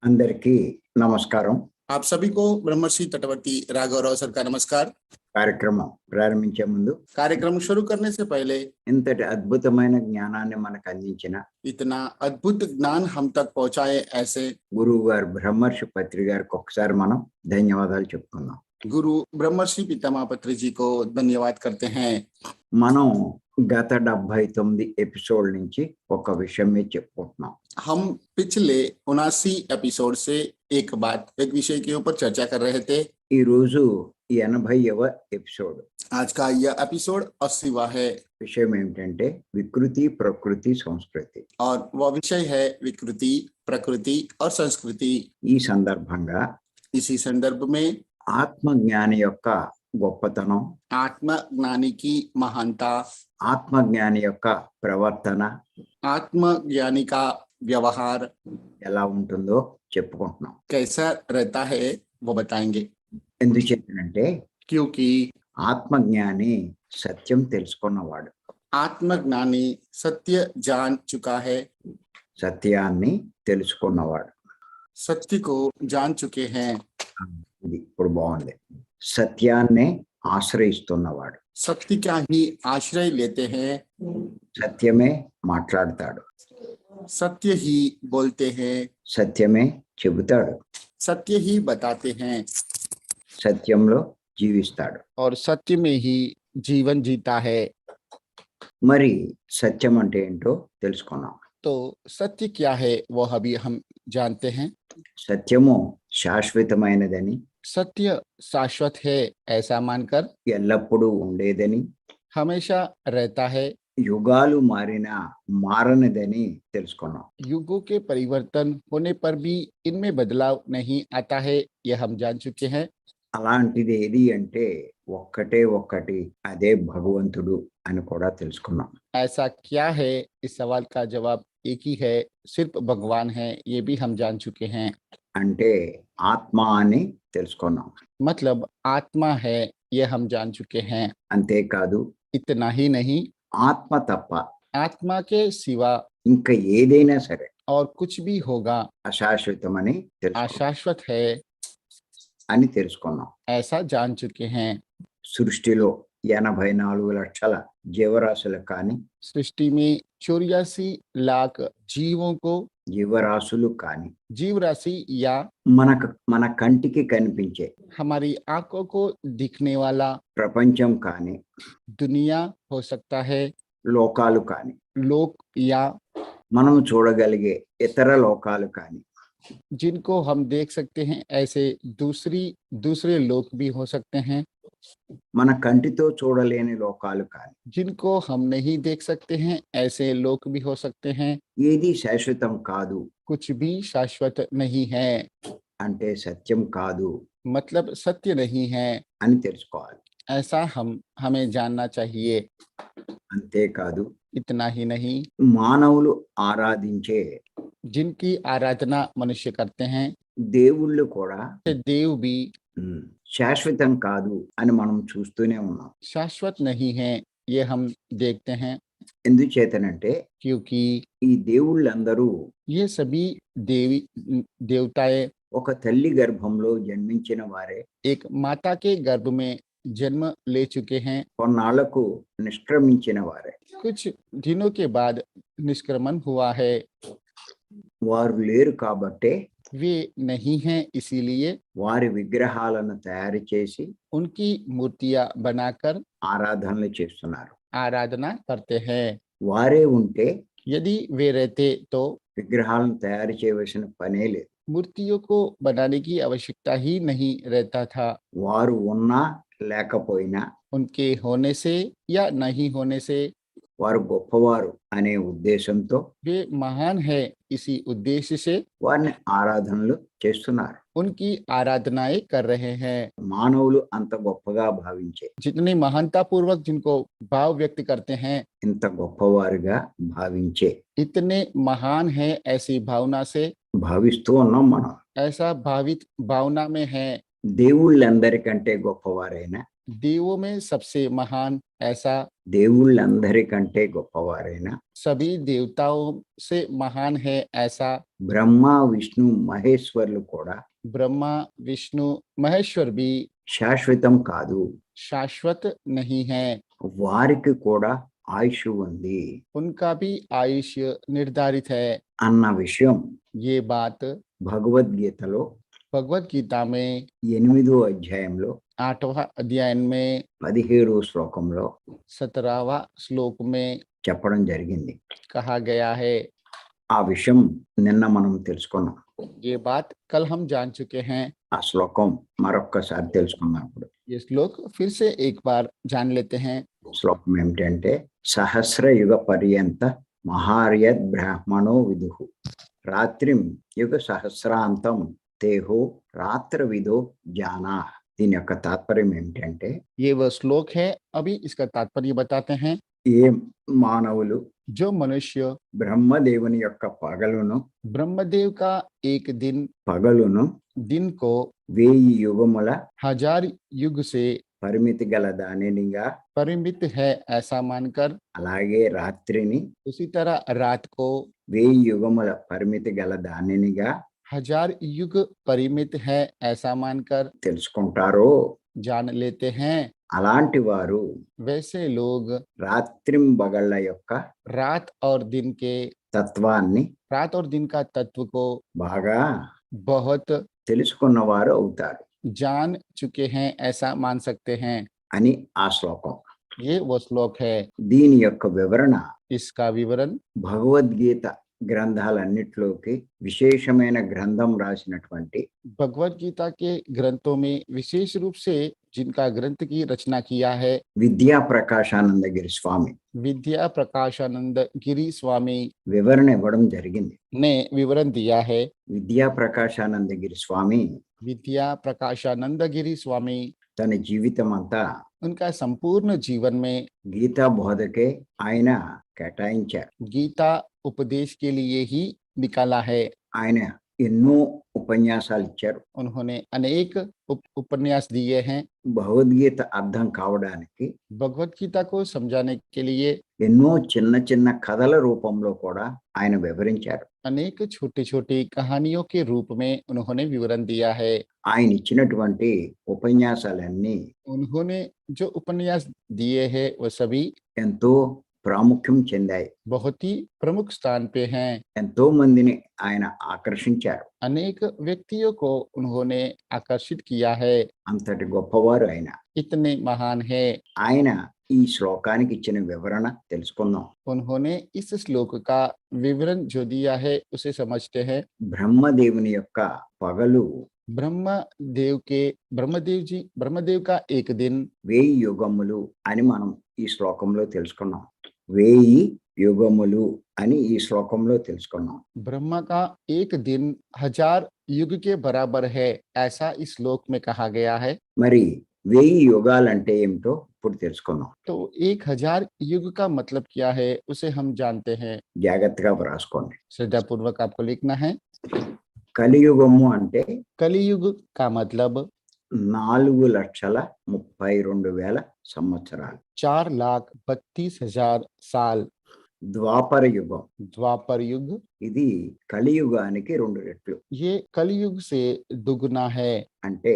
అందరికీ నమస్కారం. आप सभी को ब्रह्मर्षि तटवर्ती राघवराव सर का नमस्कार। కార్యక్రమం ప్రారంభించే ముందు कार्यक्रम शुरू करने से पहले ఇంతటి అద్భుతమైన జ్ఞానాన్ని మనకు అందించిన इतना अद्भुत ज्ञान हम तक पहुंचाए ऐसे గురువు గారు బ్రహ్మర్షి పత్రి గారికి ఒకసారి మనం ధన్యవాదాలు చెప్పుకుందాం. गुरु ब्रह्मर्षि पितामहपत्री जी को धन्यवाद करते हैं। మనం గత 79 ఎపిసోడ్ నుంచి ఒక విషయం మీద చెప్పుకుంటున్నాం. हम पिछले 79 एपिसोड से एक विषय के ऊपर चर्चा कर रहे थे। ఈ రోజు 80వ ఎపిసోడ్. आज का यह एपिसोड 80वां है। విషయం ఏమిటంటే వికృతి ప్రకృతి సంస్కృతి. और वह विषय है विकृति प्रकृति और संस्कृति। ఈ సందర్భంగా इसी संदर्भ में ఆత్మజ్ఞాని యొక్క గొప్పతనం, आत्मज्ञानी की महानता, ఆత్మజ్ఞాని యొక్క ప్రవర్తన आत्मज्ञानी का व्यवहार ఎలా ఉంటుందో చెప్పుకుంటున్నాం. कैसा रहता है वो बताएंगे। ఎందుచేతనంటే क्योंकि ఆత్మజ్ఞాని సత్యం తెలుసుకున్నవాడు, आत्मज्ञानी सत्य जान चुका है, సత్యాన్ని తెలుసుకున్నవాడు. सत्य को जान चुके हैं, ఇది ఇప్పుడు బాగుంది. సత్యాన్నే ఆశ్రయిస్తున్నవాడు, सत्य का ही आश्रय लेते हैं, సత్యమే మాట్లాడతాడు, सत्य ही बोलते हैं, సత్యమే చెబుతాడు, सत्य ही बताते हैं సత్యంలో జీవిస్తాడు. और सत्य में ही जीवन जीता है। మరి సత్యం అంటే ఏంటో తెలుసుకున్నాం. तो सत्य क्या है वो अभी हम जानते हैं। సత్యము శాశ్వతమైనదని, सत्य शाश्वत है ऐसा मानकर ఎల్లప్పుడూ ఉండేదని, हमेशा रहता है, యుగాలు మారినా మారనిదని తెలుసుకున్నాం. युगों के परिवर्तन होने पर भी इनमें बदलाव नहीं आता है, यह हम जान चुके हैं। అలాంటిది ఏది అంటే ఒక్కటే ఒక్కటి, అదే భగవంతుడు అని కూడా తెలుసుకున్నాం. ऐसा क्या है, इस सवाल का जवाब एक ही है, सिर्फ भगवान है, ये भी हम जान चुके हैं। అంటే ఆత్మ అని తెలుసుకున్నాం. मतलब आत्मा है, ये हम जान चुके हैं। అంతేకాదు इतना ही नहीं, ఆత్మ తప్ప आत्मा के सिवा ఇంకా ఏదైనా సరే और कुछ भी होगा అశాశ్వతమని अशाश्वत है, అని తెలుసుకున్నాం. ऐसा जान चुके हैं। సృష్టిలో 84 లక్షల జీవరాశులు కానీ, सृष्टि में 84 लाख जीवों को, జీవరాశులు కానీ जीव राशि या మన కంటికి కనిపించే हमारी आंखों को दिखने वाला ప్రపంచం కానీ, दुनिया हो सकता है, లోకాలు కానీ, लोक या మనం చూడగలిగే ఇతర లోకాలు కానీ, जिनको हम देख सकते हैं ऐसे दूसरे लोक भी हो सकते हैं, మన కంటితో చూడలేని లోకాలు కానీ, जिनको हम नहीं देख सकते हैं ऐसे लोक भी हो सकते हैं। ఏది శాశ్వతం కాదు कुछ भी शाश्वत नहीं है, అంటే సత్యం కాదు मतलब सत्य नहीं है, అని తెలుసుకోవాలి. ऐसा हमें जानना चाहिए। అంతేకాదు इतना ही नहीं, మానవులు ఆరాధించే जिनकी आराधना मनुष्य करते हैं, దేవుళ్ళు కూడా देव भी శాశ్వతం కాదు అని మనం చూస్తూనే ఉన్నాం. शाश्वत नहीं है, ये हम देखते हैं। ఎందుచేతనంటే क्योंकि ఈ దేవుళ్ళందరూ ये सभी देवताएं ఒక తల్లి గర్భంలో జన్మించిన వారే, एक माता के गर्भ में जन्म ले चुके हैं, కొన్నాళ్లకు నిష్క్రమించిన వారే. कुछ दिनों के बाद निष्क्रमण हुआ है। వారు లేరు కాబట్టే वे नहीं हैं, इसीलिए వారి విగ్రహాలను తయారు చేసి उनकी मूर्तियां बनाकर ఆరాధనలు చేస్తున్నారు. आराधना करते हैं। వారే ఉంటే यदि वे रहते तो విగ్రహాలను తయారు చేయవలసిన పనే లేదు. मूर्तियों को बनाने की आवश्यकता ही नहीं रहता था। వారు ఉన్నా లేకపోయినా उनके होने से या नहीं होने से వారు గొప్పవారు అనే ఉద్దేశంతో वे महान है, इसी उद्देश्य से వారిని ఆరాధనలు చేస్తున్నారు. उनकी आराधनाएं कर रहे हैं। మానవులు అంత గొప్పగా భావించే, जितनी महानता पूर्वक जिनको भाव व्यक्त करते हैं, ఇంత గొప్పవారుగా భావించే इतने महान है ऐसी भावना से, భావిస్తూ ఉన్నాం మనం. ऐसा भावित भावना में है। దేవుళ్ళందరికంటే గొప్పవారైన देवों में सबसे महान ऐसा దేవుళ్ళందరికంటే గొప్పవారైన सभी देवताओं से महान है ऐसा బ్రహ్మ విష్ణు మహేశ్వర్లు కూడా ब्रह्मा विष्णु महेश्वर भी శాశ్వతం కాదు, शाश्वत नहीं है, వారికి కూడా ఆయుష్ ఉంది उनका भी आयुष्य निर्धारित है। అన్న విషయం ये बात భగవద్గీతలో भगवत गीता में 8వ అధ్యాయంలో 8वां अध्याय में 17వ శ్లోకంలో 17वां श्लोक में చెప్పడం జరిగింది. कहा गया है। ఆ విషయం నిన్న మనం తెలుసుకున్నాం. ये बात कल हम जान चुके हैं। ఆ శ్లోకం మరొక్కసారి తెలుసుకున్నాం. ఇప్పుడు ये श्लोक फिर से एक बार जान लेते हैं। శ్లోకం ఏమిటంటే సహస్ర యుగ పర్యంత మహార్యద్ బ్రాహ్మణో విదుహు రాత్రిం యుగ సహస్రాంతం తేహో రాత్ర విదో జానా. దీని యొక్క తాత్పర్యం ఏమిటంటే ये वह श्लोक है, अभी इसका तात्पर्य बताते हैं। ఏ మానవులు जो मनुष्य బ్రహ్మదేవుని యొక్క పగలును ब्रह्मदेव का एक दिन को 1000 యుగముల 1000 युग से పరిమితి గల దానినిగా, परिमित है ऐसा मानकर, అలాగే రాత్రిని उसी तरह रात को 1000 యుగముల పరిమితి గల దానినిగా 1000 युग परिमित है ऐसा मानकर తెలుసుకుంటారో, जान लेते हैं। అలాంటి వారు वैसे लोग రాత్రింబగళ్ళ యొక్క रात और दिन के తత్వాన్ని रात और दिन का तत्व को బాగా बहुत తెలుసుకున్నవారు అవుతారు जान चुके हैं ऐसा मान सकते हैं। అని ఆ శ్లోకం. ये वो श्लोक है। దీని యొక్క వివరణ इसका विवरण భగవద్గీత గ్రంథాలన్నిటిలోకి విశేషమైన గ్రంథం రాసినటువంటి भगवत गीता के ग्रंथों में विशेष रूप से जिनका ग्रंथ की रचना किया है విద్యా ప్రకాశానందగిరి స్వామి विद्या प्रकाशानंद गिरी स्वामी వివరణ ఇవ్వడం జరిగింది. ने विवरण दिया है। విద్యా ప్రకాశానందగిరి స్వామి विद्या प्रकाशानंद गिरी स्वामी తన జీవితం అంతా उनका संपूर्ण जीवन में గీతా బోధకే ఆయన కేటాయించారు. गीता उपदेश के लिए ही निकाला है। ఆయన ఎన్నో ఉపన్యాసాలు ఇచ్చారు. उन्होंने अनेक उपन्यास दिए हैं। భగవద్గీత అర్థం కావడానికి भगवत गीता को समझाने के लिए ఎన్నో చిన్న చిన్న కథల రూపంలో కూడా ఆయన వివరించారు. अनेक छोटी छोटी कहानियों के रूप में उन्होंने विवरण दिया है। ఆయన ఇచ్చినటువంటి ఉపన్యాసాలన్నీ उन्होंने जो उपन्यास दिए हैं वह सभी ఎంతో ప్రాముఖ్యం చెందాయి. बहुत ही प्रमुख स्थान पे हैं। ఎంతో మందిని ఆయన ఆకర్షించారు. अनेक व्यक्तियों को उन्होंने आकर्षित किया है। అంతటి గొప్పవారు ఆయన. इतने महान है। ఆయన ఈ శ్లోకానికి ఇచ్చిన వివరణ తెలుసుకుందాం. उन्होंने इस श्लोक का विवरण जो दिया है उसे समझते हैं। బ్రహ్మదేవుని యొక్క పగలు ब्रह्मदेव का एक दिन 1000 యుగములు అని మనం ఈ శ్లోకంలో తెలుసుకున్నాం. 1000 యుగములు అని ఈ శ్లోకంలో తెలుసుకున్నాం. ब्रह्मा का एक दिन 1000 युग के बराबर है ऐसा इस श्लोक में कहा गया है। మరి 1000 యుగాలంటే ఏమిటో ఇప్పుడు తెలుసుకున్నాం. तो 1000 युग का मतलब क्या है उसे हम जानते हैं। జాగ్రత్తగా రాసుకోండి. श्रद्धा पूर्वक आपको लिखना है। కలియుగము అంటే कलियुग का मतलब 4,32,000 సంవత్సరాలు. 4,32,000 साल। ద్వాపర యుగం द्वापर युग ఇది కలియుగానికి 2 రెట్లు. ये कलयुग से दुगना है, అంటే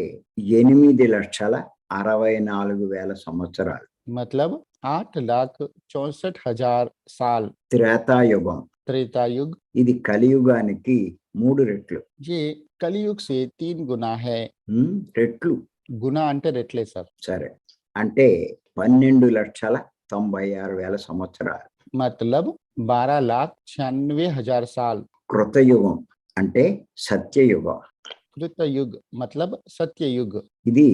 8,64,000 సంవత్సరాలు. मतलब 8,64,000 साल। త్రేతాయుగం त्रेता युग ఇది కలియుగానికి 3 రెట్లు. ये कलयुग से 3 गुना है। రెట్లు गुना అంటే రెట్లే సార్. సరే, అంటే 12,96,000 సంవత్సరాలు. मतलब 12,96,000 साल। కృతయుగం అంటే సత్యయుగం. कृत युग मतलब सत्य युग। ఇది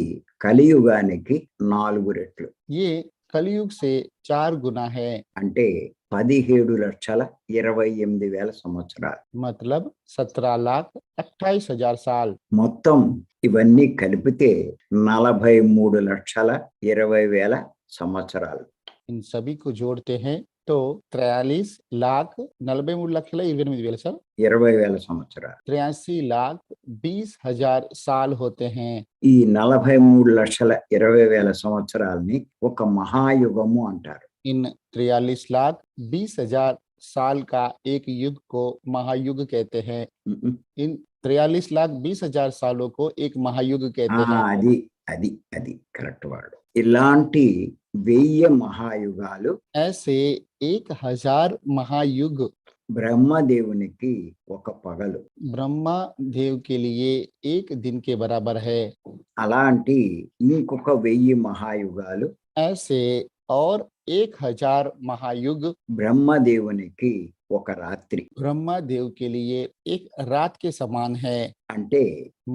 కలియుగానికి 4 రెట్లు. ये कलयुग से 4 गुना है, అంటే 17,28,000 సంవత్సరాలు. मतलब 17,28,000 साल। మొత్తం ఇవన్నీ కలిపితే 43,20,000 సంవత్సరాలు. इन सभी को जोड़ते हैं तो 43,43,28,000 సార్ 20,000 సంవత్సరాలు. 83,20,000 साल होते हैं. ఈ 43,20,000 సంవత్సరాల్ని ఒక మహాయుగము అంటారు. इन 43,20,000 साल का एक युग को महायुग कहते हैं. ఉహు. इन 43,20,000 सालों को एक महायुग ఆ, कहते हैं. అది అది అది కరెక్ట్ వర్డ్. ఇలాంటి 1000 మహాయుగాలు ऐसे 1,000 महायुग బ్రహ్మదేవునికి ఒక పగలు. ब्रह्मा देव के लिए एक दिन के बराबर है. అలాంటి ఇంకొక 1000 మహాయుగాలు ऐसे और 1,000 महायुग బ్రహ్మదేవునికి ఒక రాత్రి. ब्रह्मा देव के लिए एक रात के समान है. అంటే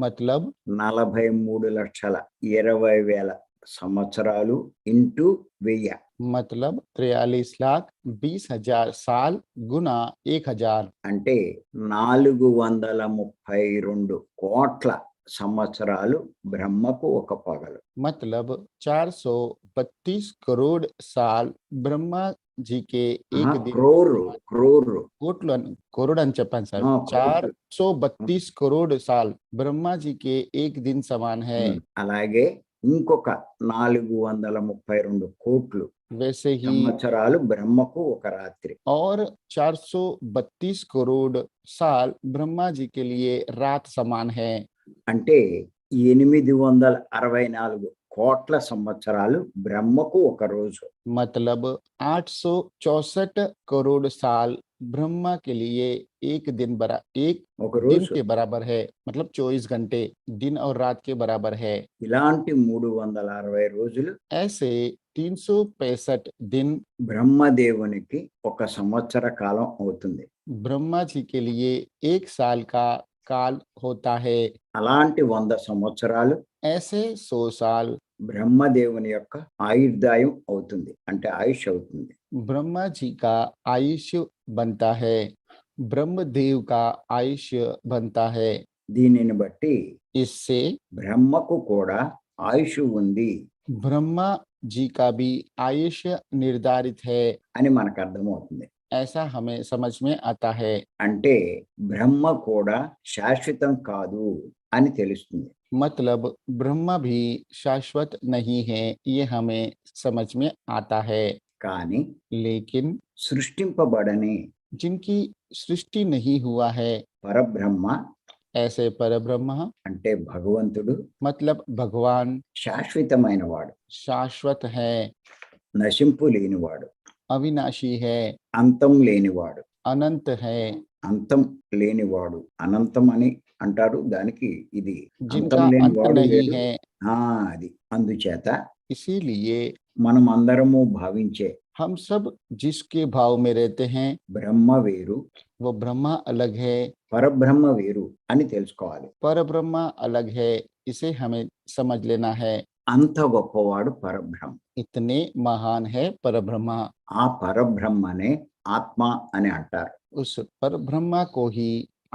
मतलब 43,20,000 సంవత్సరాలు ఇంటూ 1000 मतलब 43,20,000 साल गुना 1,000 అంటే 432 కోట్ల సంవత్సరాలు బ్రహ్మకు ఒక పగలు. मतलब 432 करोड़ साल ब्रह्मा जी के एक दिन క్రోరు క్రోరు కోట్లు करोड़ అని చెప్పాను సార్. crore. 432 करोड़ साल ब्रह्मा जी के एक दिन समान है. అలాగే ఇంకొక 432 కోట్లు वैसे ही సంవత్సరాలు బ్రహ్మకు ఒక రాత్రి. और 432 करोड़ साल ब्रह्मा जी के लिए रात समान है. అంటే 864 కోట్ల సంవత్సరాలు బ్రహ్మకు ఒక రోజు. मतलब 864 करोड़ साल ब्रह्मा के लिए एक दिन एक ఒక दिन రోజు. के बराबर है. मतलब 24 घंटे दिन और रात के बराबर है. ఇలాంటి 360 రోజులు ऐसे 365 दिन బ్రహ్మదేవునికి ఒక సంవత్సర కాలం అవుతుంది. ब्रह्मा जी के लिए एक साल का काल होता है. అలాంటి 100 సంవత్సరాలు ऐसे 100 साल బ్రహ్మదేవుని యొక్క ఆయుర్దాయం అవుతుంది, అంటే ఆయుష్ అవుతుంది. ब्रह्मा जी का आयुष्य बनता है. ब्रह्मदेव का आयुष्य बनता है. దీనిని బట్టి इससे బ్రహ్మకు కూడా ఆయుష్ ఉంది ब्रह्मा जी का भी आयुष्य निर्धारित है. అని మనకు అర్థమవుతుంది. ऐसा हमें समझ में आता है. అంటే బ్రహ్మ కూడా శాశ్వతం కాదు అని తెలుస్తుంది. मतलब ब्रह्मा भी शाश्वत नहीं है, ये हमें समझ में आता है. కానీ लेकिन సృష్టింపబడని जिनकी सृष्टि नहीं हुआ है, పరబ్రహ్మ ऐसे परब्रह्म అంటే భగవంతుడు मतलब भगवान శాశ్వతమైన వాడు, शाश्वत है, నశింపు లేనివాడు, अविनाशी है, అంతం లేనివాడు. अनंत है. అంతం లేనివాడు అనంతం అని అంటారు. దానికి ఇది అంతం जिनका अंत లేనివాడు नहीं వేరు. है. అది అందుచేత इसीलिए మనం అందరము భావించే हम सब जिसके भाव में रहते हैं బ్రహ్మ వేరు, वो ब्रह्मा अलग है, పరబ్రహ్మ వేరు అని తెలుసుకోవాలి. परब्रह्मा अलग है, इसे हमें समझ लेना है. అంత గొప్పవాడు పరబ్రహ్మ. इतने महान है परब्रह्मा. ఆ పరబ్రహ్మనే ఆత్మ అని అంటారు. उस परब्रह्मा को ही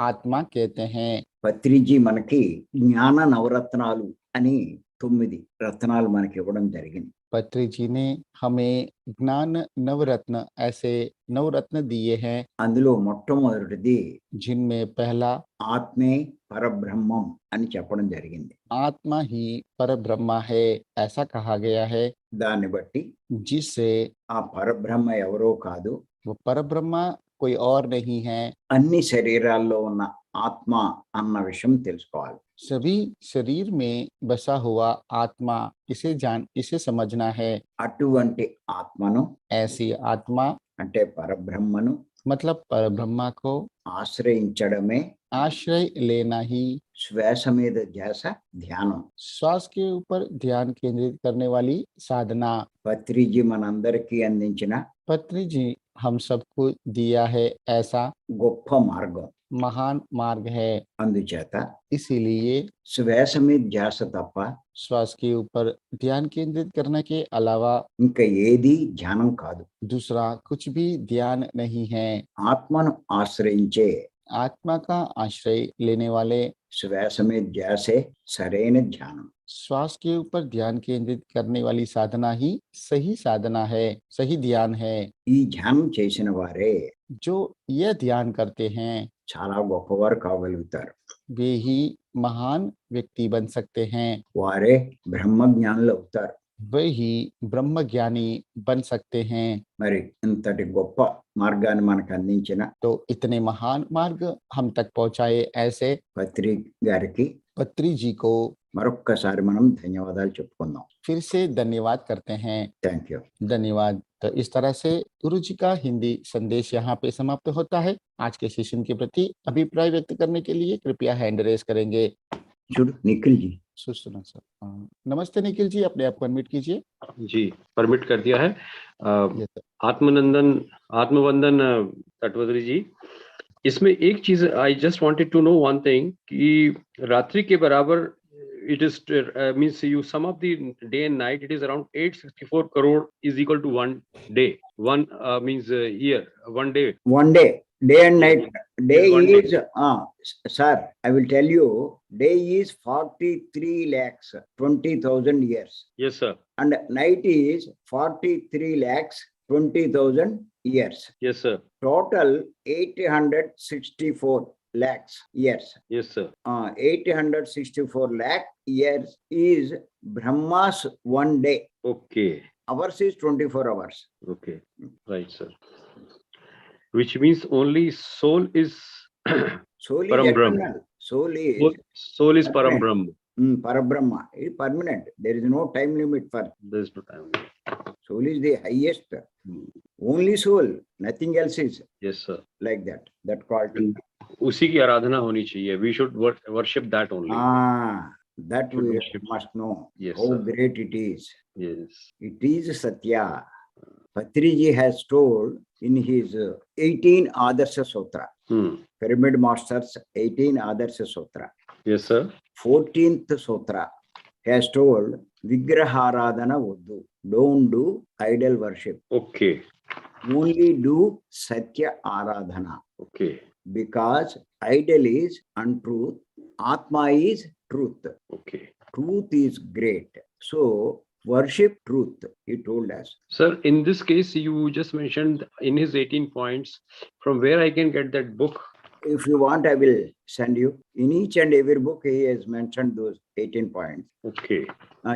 आत्मा कहते हैं. పత్రిజీ మనకి జ్ఞాన నవరత్నాలు అని 9 రత్నాలు మనకి ఇవ్వడం జరిగింది. पत्री जी ने हमें ज्ञान नवरत्न ऐसे नवरत्न दिए हैं, అందులో మొట్టమొదటిది जिनमें पहला ఆత్మే పరబ్రహ్మం అని చెప్పడం జరిగింది. आत्मा ही परब्रह्मा है ऐसा कहा गया है. దాన్ని బట్టి जिससे ఆ పరబ్రహ్మ ఎవరో కాదు, वो परब्रह्मा कोई और नहीं है. అన్ని శరీరాల్లో ఉన్న ఆత్మ అన్న విషయం తెలుసుకోవాలి. सभी शरीर में बसा हुआ आत्मा, इसे समझना है. అటువంటి ఆత్మను ऐसी आत्मा అంటే పరబ్రహ్మను मतलब परब्रह्मा को ఆశ్రయించడమే आश्रय लेना ही శ్వాస మీద ధ్యాస ధ్యానం. श्वास के ऊपर ध्यान केंद्रित करने वाली साधना. పత్రిజీ మనందరికీ అందించిన पत्री जी हम सबको दिया है ऐसा గొప్ప మార్గం. महान मार्ग है. అందుచేత इसीलिए శ్వాస మీద ధ్యాస తప్ప श्वास के ऊपर ध्यान केंद्रित करने के अलावा ఇంకా ఏది ధ్యానం కాదు. दूसरा कुछ भी ध्यान नहीं है. ఆత్మను ఆశ్రయించే आत्मा का आश्रय लेने वाले శ్వాస మీద ధ్యాసే సరైన ధ్యానం. श्वास के ऊपर ध्यान केंद्रित करने वाली साधना ही सही साधना है, सही ध्यान है। ఈ ధ్యానం చేసిన వారే जो यह ध्यान करते हैं చాలా గొప్పవారు కాగలుగుతారు. वे ही महान व्यक्ति बन सकते हैं, వారే బ్రహ్మజ్ఞానులు అవుతారు. वे ही ब्रह्म ज्ञानी बन सकते हैं। మరి ఇంతటి గొప్ప మార్గాన్ని మనకు అందించిన तो इतने महान मार्ग हम तक पहुंचाए ऐसे పత్రి గారికి पत्री जी को మరొక్కసారి మనం ధన్యవాదాలు చెప్పుకుందాం. फिर से धन्यवाद करते हैं। Thank you. धन्यवाद। तो इस तरह से गुरु जी का हिंदी संदेश यहाँ पे समाप्त होता है। आज के सेशन के प्रति अभिप्राय व्यक्त करने के लिए कृपया हैंड रेज करेंगे। చూడు నిఖిల్ జీ. सुना सर। नमस्ते निखिल जी, अपने आप को अनम्यूट कीजिए। जी, परमिट कर दिया है। Yes, sir. आत्मवंदन तटवर्ती जी, इसमें एक चीज I just wanted to know one thing कि रात्रि के बराबर it is means you sum up the day and night, it is around 864 crore is equal to 1 day. One means year, 1 day. 1 day, day and night. Day Is 1 day. is sir, I will tell you, day is 43 lakhs 20,000 years Yes sir. and night is 43 lakhs 20,000 years. Yes sir. Total 864 lakhs years. Yes sir. 864 lakh years is Brahma's 1 day. Okay. Ours is 24 hours. Okay. Right sir. Which means only soul is Soul is Param Brahm. eternal. Soul is Param Permanent. Brahm. Parabrahma is permanent. There is no time limit for There is no time. soul. Is the highest. Only soul. Nothing else is Yes sir. like that. That quality. उसी की आराधना होनी चाहिए. We should worship that only. That Should we worship. must know Yes, how sir. great it is. Yes. It is Satya. Patriji has told in his 18 Adarsha Sutra, Pyramid Masters 18 Adarsha Sutra, Yes sir. 14th Sutra has told Vigraharadhana Vuddu. Don't do idol worship. Okay. Only do Satya Aradhana. Okay. Because idol is untruth, Atma is truth. Okay. Truth is great. So worship truth, he told us. Sir, in this case, you just mentioned in his 18 points, from where I can get that book? If you want, I will send you. In each and every book, he has mentioned those 18 points. Okay.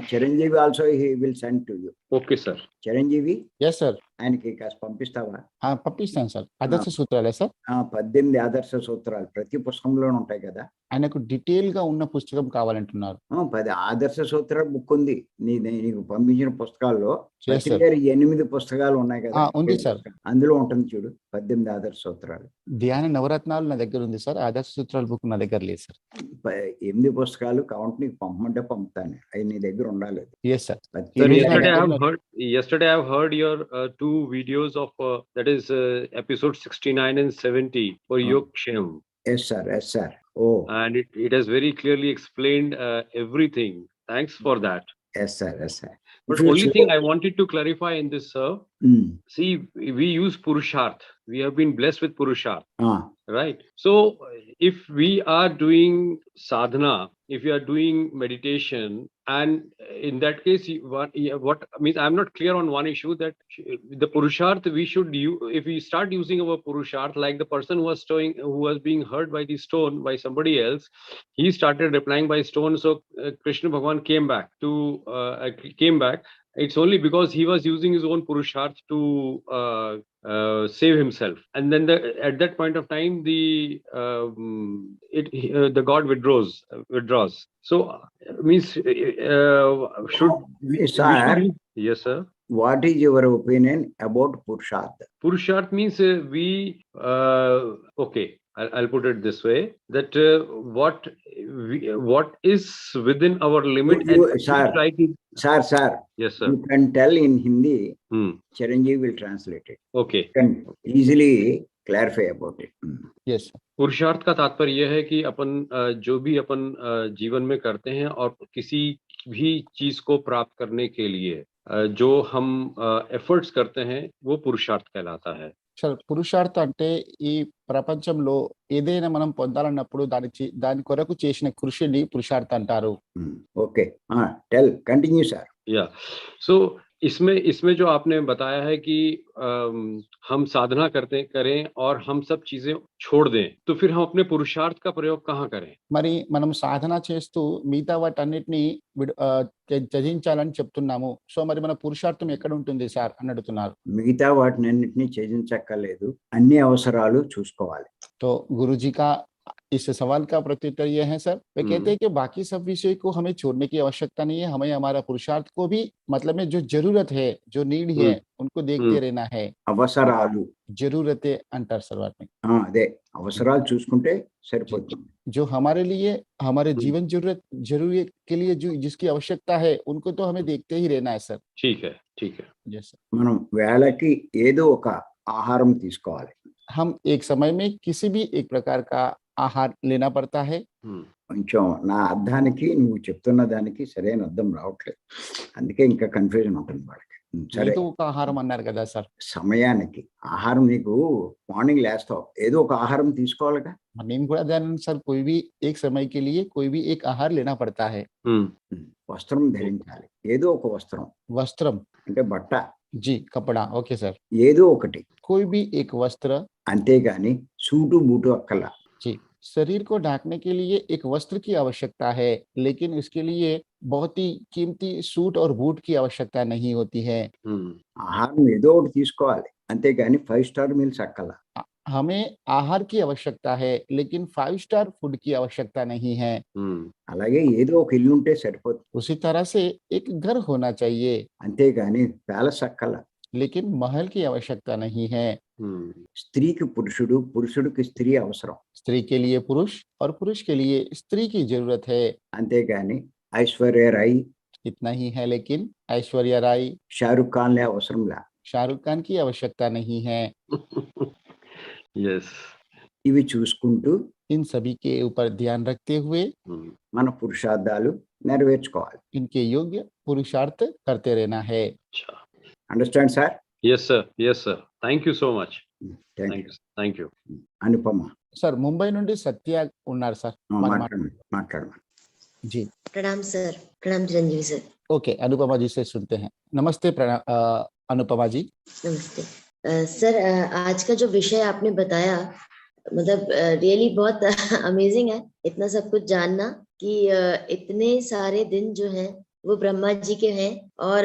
Chiranjeevi also, he will send to you. Okay, sir. Chiranjeevi, yes sir. ఆయనకి కాస్త పంపిస్తావా? పంపిస్తాను sir. ఆదర్శ సూత్రాలే sir? 18 ఆదర్శ సూత్రాలు ప్రతి పుస్తకంలోనూ ఉంటాయి కదా. ఆయనకు డీటెయిల్ గా ఉన్న పుస్తకం కావాలంటున్నారు. 10 ఆదర్శ సూత్రాల బుక్ ఉంది. నీకు పంపించిన పుస్తకాల్లో Yes, sir. 8 పుస్తకాలు ఉన్నాయి కదా. ఉంది సార్। అందులో ఉంటుంది చూడు 18 ఆదర్శ సూత్రాలు. ధ్యాన నవరత్నాలు నా దగ్గర ఉంది సార్, ఆదర్శ సూత్రాల బుక్ నా దగ్గర లేదు సార్. 8 పుస్తకాలు కౌంట్ నీకు పంపమంటే పంపుతాను, అవి నీ దగ్గర ఉండాలి. Yes sir. Sir, Yes, yesterday I have heard your 2 videos of that is episode 69 and 70 for Yogshem. Yes sir. Oh, And it has very clearly explained everything. Thanks for that. Yes sir. But only thing I wanted to clarify in this, sir, see, we use Purusharth. We have been blessed with Purusharth, right? So if we are doing sadhana, if you are doing meditation, and in that case, what means, I'm not clear on one issue, that the Purusharth we should use, if we start using our Purusharth, like the person who was being hurt by the stone by somebody else, he started replying by stone. So Krishna Bhagavan came back. It's only because he was using his own Purusharth to save himself, and then at that point of time the god withdraws. So means should Sir, yes sir. what is your opinion about Purusharth? Purusharth means okay, I'll put it this way, that what is within our limit, Sir, yes sir, you can tell in Hindi. Chiranjeevi will translate it. Okay. You can easily clarify about it. Yes. पुरुषार्थ का तात्पर्य यह है कि अपन जो भी अपन जीवन में करते हैं और किसी भी चीज को प्राप्त करने के लिए जो हम एफर्ट्स करते हैं, वो पुरुषार्थ कहलाता है। సార్ పురుషార్థం అంటే ఈ ప్రపంచంలో ఏదైనా మనం పొందాలన్నప్పుడు దాని కొరకు చేసిన కృషిని పురుషార్థం అంటారు. Okay, tell continue sir. या सो इसमें जो आपने बताया है कि हम साधना करें और हम सब चीजें छोड़ दें, तो फिर हम अपने पुरुषार्थ का प्रयोग कहाँ करें? మరి మనం సాధన చేస్తూ మిగతా వాటన్నిటిని త్యజించాలని చెప్తున్నాము. సో మరి మన పురుషార్థం ఎక్కడ ఉంటుంది సార్ అని అడుగుతున్నారు. మిగతా వాటినన్నిటిని త్యజించక్కర్లేదు, అన్ని అవసరాలు చూసుకోవాలి. तो गुरुजी का इस सवाल का प्रत्युत्तर यह है सर, वे कहते हैं कि बाकी सब विषय को हमें छोड़ने की आवश्यकता नहीं है, हमें हमारा पुरुषार्थ को भी मतलब में जो जरूरत है, जो नीड है, उनको देखते रहना है. అవసరాలు जरूरतें अंतर सर वाटने అదే అవసరాలు చూసుకుంటే సరిపోతుంది. जो हमारे लिए हमारे जीवन जरूरत के लिए जो जिसकी आवश्यकता है उनको तो हमें देखते ही रहना है सर. ठीक है, ठीक है. जैसे మనం వేళకి ఏదో ఒక ఆహారం తీసుకోవాలి. हम एक समय में किसी भी एक प्रकार का आहार लेना पड़ता है. కొంచెం నా అర్థానికి నువ్వు చెప్తున్న దానికి సరైన అర్థం రావట్లేదు, అందుకే ఇంకా కన్ఫ్యూజన్ ఉంటుంది వాళ్ళకి. సరే, ఏదో ఒక ఆహారం అన్నారు కదా సార్. సమయానికి ఆహారం, నీకు మార్నింగ్ లేస్తావు, ఏదో ఒక ఆహారం తీసుకోవాలిగా. నేను కూడా దాని సార్ कोई भी एक समय के लिए कोई भी एक आहार लेना पड़ता है. వస్త్రం ధరించాలి, ఏదో ఒక వస్త్రం. वस्त्रम అంటే బట్ట, जी कपड़ा, ओके सर. ఏదో ఒకటి, कोई भी एक वस्त्र. అంతేగాని సూటు బూటు అక్కల. जी, शरीर को ढकने के लिए एक वस्त्र की आवश्यकता है, लेकिन इसके लिए बहुत ही कीमती सूट और बूट की आवश्यकता नहीं होती है. ఆహారం ఏదో ఒకటి తీసుకోవాలి, అంతేగాని 5 స్టార్ మీల్స్ అక్కల. हमें आहार की आवश्यकता है, लेकिन 5 स्टार फूड की आवश्यकता नहीं है. అలాగే ఏదో ఒక ఇల్లు ఉంటే సరిపోతుంది. उसी तरह से एक घर होना चाहिए, అంతేగాని ప్యాలెస్ అక్కల. लेकिन महल की आवश्यकता नहीं है. స్త్రీకి పురుషుడు, పురుషుడికి స్త్రీ అవసరం. स्त्री के लिए पुरुष और पुरुष के लिए स्त्री की जरूरत है. అంతేగాని ఐశ్వర్య రాయ్, इतना ही है, लेकिन ऐश्वर्या राय, షారుఖ్ ఖాన్ లే అవసరంలా. शाहरुख खान की आवश्यकता नहीं है. यस, ఇవి చూసుకుంటూ इन सभी के ऊपर ध्यान रखते हुए మన పురుషార్థాలు నెరవేర్చుకోవాలి. इनके योग्य पुरुषार्थ करते रहना है. अच्छा. Understand sir? Yes sir, yes sir. Thank you so much. Thank you. Anupama sir, Mumbai నుండి సత్య ఉన్నారు సార్. మాట్లాడు. जी प्रणाम सर. प्रणाम चिरंजीवी सर. ओके, अनुपमा जी से सुनते हैं. नमस्ते अनुपमा जी. नमस्ते सर. आज का जो विषय आपने बताया, मतलब रियली बहुत अमेजिंग है, इतना सब कुछ जानना कि इतने सारे दिन जो हैं वो ब्रह्मा जी के हैं, और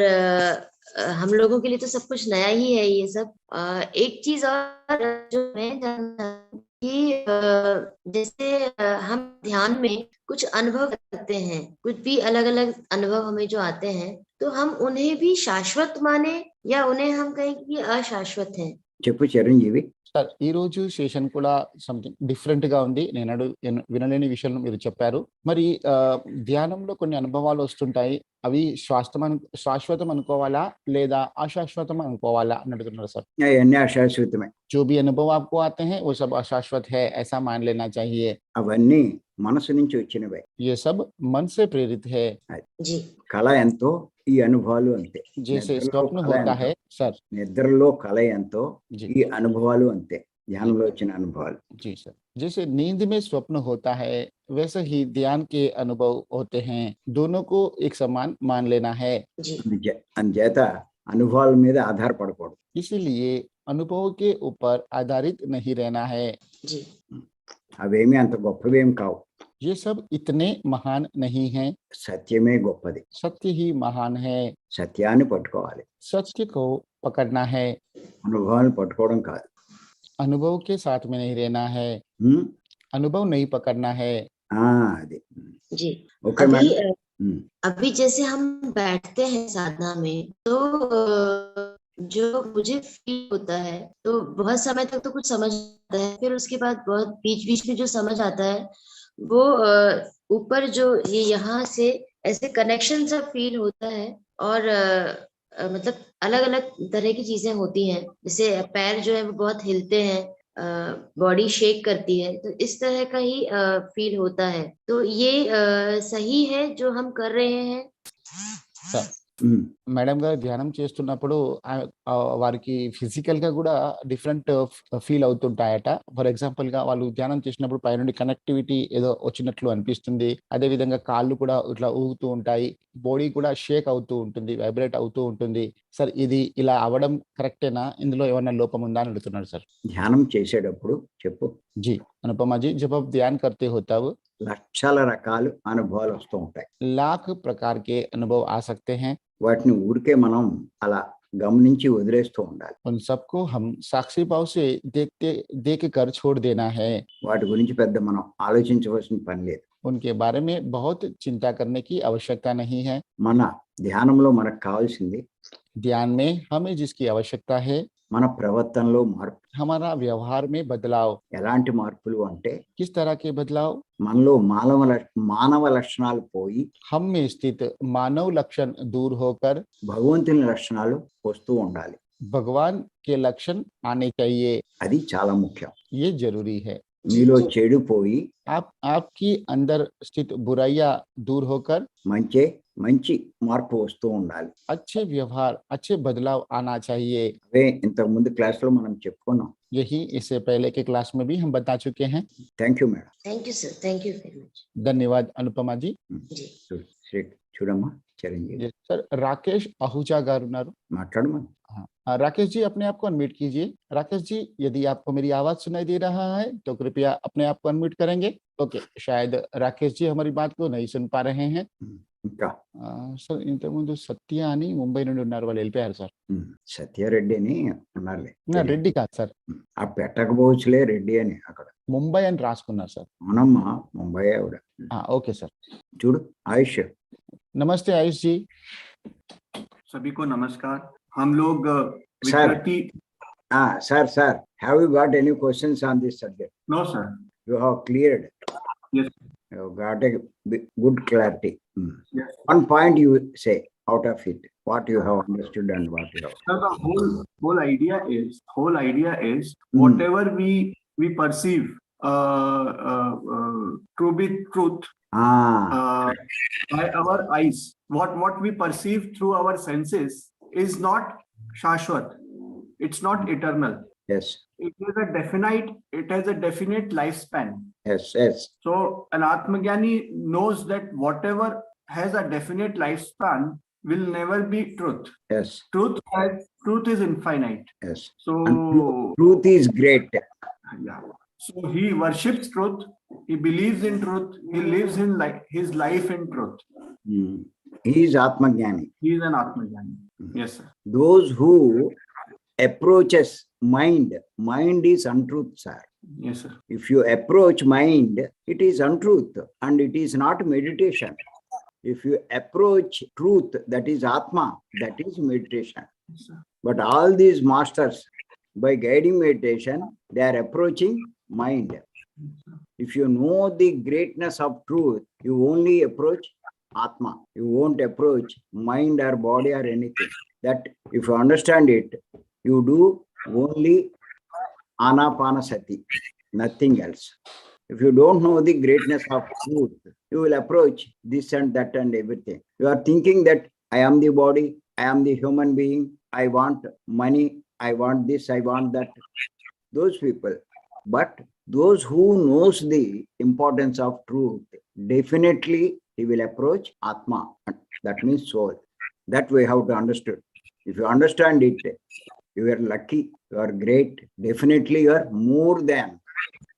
हम लोगों के लिए तो सब कुछ नया ही है ये सब. एक चीज और जो मैं जानना कि जैसे हम ध्यान में कुछ अनुभव करते हैं, कुछ भी अलग अलग अनुभव हमें जो आते हैं, तो हम उन्हें भी शाश्वत माने या उन्हें हम कहें कि अशाश्वत हैं? చెప్పు చిరంజీవి. సార్, ఈ రోజు సెషన్ కూడా సంథింగ్ డిఫరెంట్ గా ఉంది. నేను వినలేని విషయం మీరు చెప్పారు. మరి ధ్యానంలో కొన్ని అనుభవాలు వస్తుంటాయి, అవి శాశ్వతం అనుకోవాలా లేదా అశాశ్వతం అనుకోవాలా అని అడుగుతున్నారు సార్. అవన్నీ అశాశ్వతమే. जो भी अनुभव आपको आते हैं वो सब अशाश्वत है, ऐसा मान लेना चाहिए. అవన్నీ మనసు నుంచి వచ్చినవే. ये सब मन से प्रेरित है. जी. కళ ఎంతో ఈ అనుభవాలు అంతే. जैसे स्वप्न होता है सर, నిద్రలో కళ ఎంతో जी ఈ అనుభవాలు అంతే, ధ్యానంలో వచ్చిన అనుభవాలు. जी सर, जैसे नींद में स्वप्न होता है वैसे ही ध्यान के अनुभव होते हैं, दोनों को एक समान मान लेना है. जी. అందుచేత అనుభవాల మీద ఆధారపడకూడదు. इसीलिए अनुभव के ऊपर आधारित नहीं रहना है. जी. అవేమీ అంత గొప్పవేం కావు. ये सब इतने महान नहीं हैं, సత్యమే గొప్పది. सत्य ही महान है. సత్యాన్ని పట్టుకోవాలి, सत्य को पकड़ना है, అనుభవాన్ని పట్టుకోవడం కాదు. अनुभव के साथ में नहीं रहना है, अनुभव नहीं पकड़ना है. అది. जी. Okay madam. अभी जैसे हम बैठते हैं साधना में, तो जो मुझे फील होता है, तो बहुत समय तक तो कुछ समझ आता है, फिर उसके बाद बहुत बीच बीच में जो समझ आता है वो ऊपर जो ये यहाँ से ऐसे कनेक्शन सा फील होता है, और मतलब अलग अलग तरह की चीजें होती हैं, जैसे पैर जो है वो बहुत हिलते हैं, बॉडी शेक करती है, तो इस तरह का ही फील होता है. तो ये सही है जो हम कर रहे हैं? మేడం గారు ధ్యానం చేస్తున్నప్పుడు వారికి ఫిజికల్ గా కూడా డిఫరెంట్ ఫీల్ అవుతుంటాయట. ఫర్ ఎగ్జాంపుల్ గా వాళ్ళు ధ్యానం చేసినప్పుడు పైనుండి కనెక్టివిటీ ఏదో వచ్చినట్లు అనిపిస్తుంది. అదే విధంగా కాళ్ళు కూడా ఇట్లా ఊగుతూ ఉంటాయి, బాడీ కూడా షేక్ అవుతూ ఉంటుంది, వైబ్రేట్ అవుతూ ఉంటుంది. సార్ ఇది ఇలా అవ్వడం కరెక్టేనా? ఇందులో ఏమన్నా లోపం ఉందా అని అడుగుతున్నాడు సార్. ధ్యానం చేసేటప్పుడు చెప్పు. जी अनुपमा जी, जब आप ध्यान करते हो तब లక్షల రకాలు అనుభవాలు వస్తూ ఉంటాయి. लाख प्रकार के अनुभव आ सकते हैं. వాటిని ఊరికే మనం అలా గమనించి వదిలేస్తూ ఉండాలి. उन सबको हम साक्षी भाव से देख कर छोड़ देना है. వాటి గురించి పెద్ద మనం ఆలోచించవలసిన పని లేదు. उनके बारे में बहुत चिंता करने की आवश्यकता नहीं है. మన ధ్యానంలో మనకు కావాల్సింది ध्यान में हमें जिसकी आवश्यकता है మన ప్రవర్తనలో మార్పు. हमारा व्यवहार में बदलाव. ఎలాంటి మార్పులు అంటే किस तरह के बदलाव? మనలో మానవ లక్షణాలు పోయి हम में स्थित मानव लक्षण दूर होकर భగవంతుని లక్షణాలు వస్తూ ఉండాలి. भगवान के लक्षण आने चाहिए. అది చాలా ముఖ్యం. ये जरूरी है. మీలో చెడు పోయి आपकी अंदर स्थित बुराइयां दूर होकर మంచి మార్పు వస్తూ ఉండాలి. अच्छे व्यवहार, अच्छे बदलाव आना चाहिए. అవే ఇంతకు ముందు క్లాస్ లో మనం చెప్పుకున్నాం. यही इससे पहले के क्लास में भी हम बता चुके हैं. Thank you madam. Thank you sir, thank you very much. धन्यवाद अनुपमा जी. जी చూడమ్మా చిరంజీవి जी, सर राकेश आहूजा गारू उन्नारू. మాట్లాడమా. राकेश जी अपने आप को अनम्यूट कीजिए. राकेश जी यदि आपको मेरी आवाज सुनाई दे रहा है तो कृपया अपने आप को अनम्यूट करेंगे. ओके, शायद राकेश जी हमारी बात को नहीं सुन पा रहे हैं. ఇంకా సార్ ఇంతకు ముందు సత్య అని ముంబై నుండి ఉన్నారు, వాళ్ళు వెళ్ళిపోయారు సార్. సత్యారెడ్డి అని అన్నారులే. రెడ్డి కాదు సార్, ఆ పెట్టకపోవచ్చులే రెడ్డి అని అక్కడ ముంబై అని రాసుకున్నారు సార్. అవునమ్మా, ముంబై ఆవిడ. Okay sir. చూడు ఆయుష్. नमस्ते आयुष जी. सभी को नमस्कार. हम लोग sir, have you got any questions on this subject? No sir. You have cleared. Yes. You have got a good clarity. Yes. One point you say out of it, what you have understood and what you have. So the whole idea is whatever we perceive to be truth by our eyes, what we perceive through our senses is not shashwat. It's not eternal. Yes. It has a definite lifespan. Yes. So an Atmagyani knows that whatever has a definite lifespan will never be truth. Yes. Truth is infinite. Yes. So and truth is great. Yeah. So he worships truth. He believes in truth. He lives in his life in truth. He is Atmagyani. He is an Atmagyani. Yes, sir. Those who approaches mind is untruth, sir. Yes, sir. If you approach mind, it is untruth and it is not meditation. If you approach truth, that is Atma, that is meditation. Yes, sir. But all these masters, by guiding meditation, they are approaching mind. If you know the greatness of truth, you only approach Atma. You won't approach mind or body or anything. That if you understand it, you do only Anapanasati, nothing else. If you don't know the greatness of truth, you will approach this and that and everything. You are thinking that I am the body, I am the human being, I want money, I want this, I want that. Those people. But those who knows the importance of truth, definitely he will approach Atma. That means soul. That we have to understand. If you understand it, you are lucky, you are great. Definitely you are more than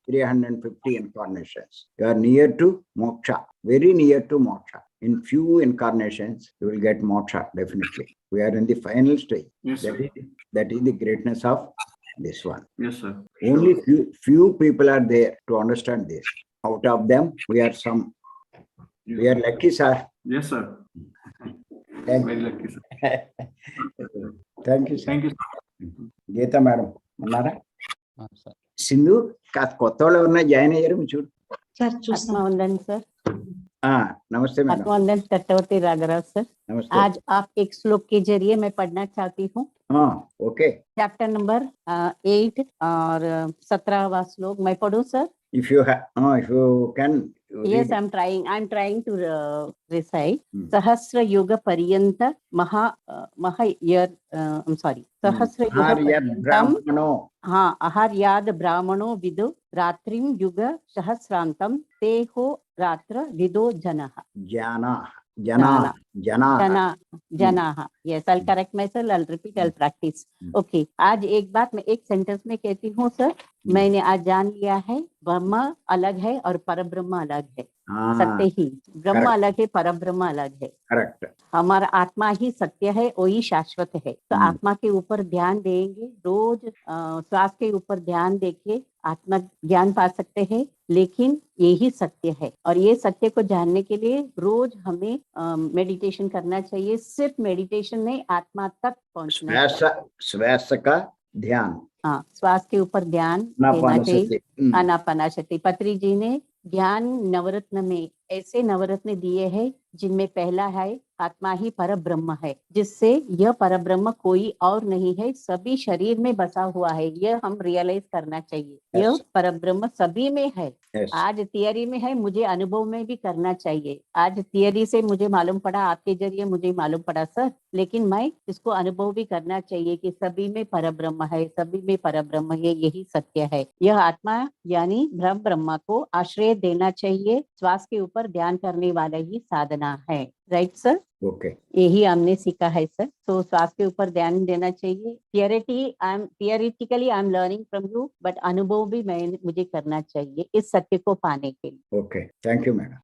350 incarnations. You are near to moksha, very near to moksha. In few incarnations, you will get moksha, definitely. We are in the final stage. Yes, sir. That is the greatness of this one. Yes, sir. Only few people are there to understand this. Out of them, we are some. We are lucky, sir. Yes, sir. Thank Very you. lucky, sir. Thank you, sir. Thank you, sir. Geetha madam ఉన్నారా? Sir Sindhu కాస్త కొత్త వాళ్ళు ఎవరన్నా join అయ్యారు చూడు. Sir आत्मवंदन sir. नमस्ते madam. आत्मवंदन चट्टवर्ती राघराव सर. नमस्ते. आज आप एक श्लोक के जरिए मैं पढ़ना चाहती हूँ. ओके. चैप्टर नंबर 8 और 17वां श्लोक मैं पढ़ूं sir. If you can Yes, read. I'm trying to recite. Hmm. Sahasra Yuga Pariyanta Maha year. I'm sorry. Sahasra Yuga Haryat Paryantam. Brahmano. हाँ आहार्याद ब्राह्मणो विदु रात्रिम युग सहस्रांतम ते हो रात्र विदो जनः Jana. Jana. Jana. जना जनाः yes I'll correct myself I'll repeat I'll practice okay आज एक बात मैं एक सेंटेंस में कहती हूँ सर मैंने आज जान लिया है ब्रह्म अलग है और परब्रह्म अलग है सत्य ही ब्रह्म correct. अलग है परब्रह्म अलग है Correct. हमारा आत्मा ही सत्य है वही शाश्वत है तो आत्मा के ऊपर ध्यान देंगे रोज श्वास के ऊपर ध्यान देके आत्मा ज्ञान पा सकते हैं लेकिन यही सत्य है और ये सत्य को जानने के लिए रोज हमें मेडिटेशन करना चाहिए सिर्फ मेडिटेशन नहीं आत्मा तक पहुंचना श्वास का ध्यान हाँ श्वास के ऊपर ध्यान देना चाहिए आनापानसति पत्री जी ने ध्यान नवरत्न में ऐसे नवरत्न दिए हैं जिनमें पहला है आत्मा ही पर ब्रह्म है जिससे यह पर ब्रह्म कोई और नहीं है सभी शरीर में बसा हुआ है यह हम रियलाइज करना चाहिए यह पर ब्रह्म सभी में है आज थियरी में है मुझे अनुभव में भी करना चाहिए आज थियरी से मुझे मालूम पड़ा आपके जरिए मुझे मालूम पड़ा सर लेकिन मैं इसको अनुभव भी करना चाहिए कि सभी में पर ब्रह्म है सभी में पर ब्रह्म है यही सत्य है यह आत्मा यानी ब्रह्म को आश्रय देना चाहिए श्वास के ऊपर ध्यान करने वाला ही साधना है राइट सर ओके यही हमने सीखा है सर तो श्वास के ऊपर ध्यान देना चाहिए theoretically I am learning from you but अनुभव भी मुझे करना चाहिए इस सत्य को पाने के लिए ओके थैंक यू मैडम